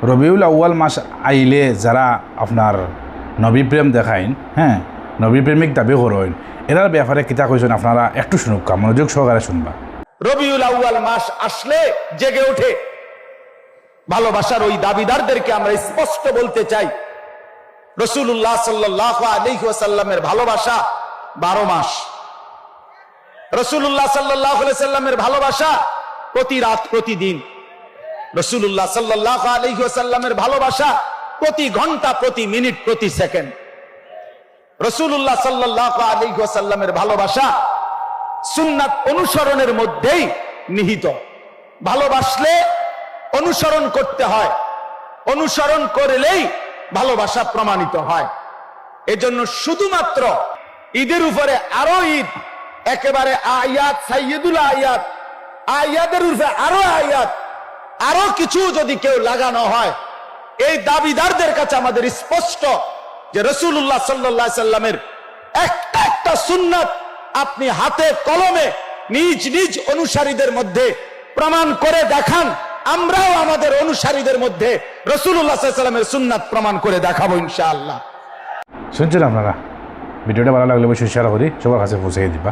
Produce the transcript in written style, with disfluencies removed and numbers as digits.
রবিউল আউয়াল মাস আইলে যারা আপনার নবী প্রেম দেখাইন, হ্যাঁ, নবী প্রেমিক দাবি করেন, এরার ব্যাপারে কিতা কইছেন আপনারা একটু শুনুক, মনোযোগ সহকারে শুনবা। রবিউল আউয়াল মাস আসলে জেগে ওঠে ভালোবাসার ওই দাবিদারদেরকে আমরা স্পষ্ট বলতে চাই, রাসূলুল্লাহ সাল্লাল্লাহু আলাইহি ওয়াসাল্লামের ভালোবাসা 12 মাস। রাসূলুল্লাহ সাল্লাল্লাহু আলাইহি ওয়াসাল্লামের ভালোবাসা প্রতি রাত প্রতিদিন। রাসূলুল্লাহ সাল্লাল্লাহু আলাইহি ওয়াসাল্লামের ভালোবাসা প্রতি ঘন্টা প্রতি মিনিট প্রতি সেকেন্ড। রাসূলুল্লাহ সাল্লাল্লাহু আলাইহি ওয়াসাল্লামের ভালোবাসা সুন্নাত অনুসরণের মধ্যেই নিহিত। ভালোবাসলে অনুসরণ করতে হয়, অনুসরণ করলেই ভালোবাসা প্রমাণিত হয়। এজন্য শুধুমাত্র ঈদের উপরে আরো ঈদ, একেবারে আয়াত সাইয়্যিদুল আয়াত, আয়াতের উপরে আরো আয়াত, আরো কিছু যদি কেউ লাগানো হয়, এই দাবিদারদের কাছে আমাদের স্পষ্ট যে রাসূলুল্লাহ সাল্লাল্লাহু আলাইহি সাল্লামের একটা একটা সুন্নাত আপনি হাতে কলমে নিজ নিজ অনুসারীদের মধ্যে প্রমাণ করে দেখান, আমরাও আমাদের অনুসারীদের মধ্যে রাসূলুল্লাহ সাল্লাল্লাহু আলাইহি সাল্লামের সুন্নাত প্রমাণ করে দেখাবো ইনশাআল্লাহ। শুনছেন আপনারা? ভিডিওটা ভালো লাগলে অবশ্যই শেয়ার করি, সবার কাছে পৌঁছে দিবা।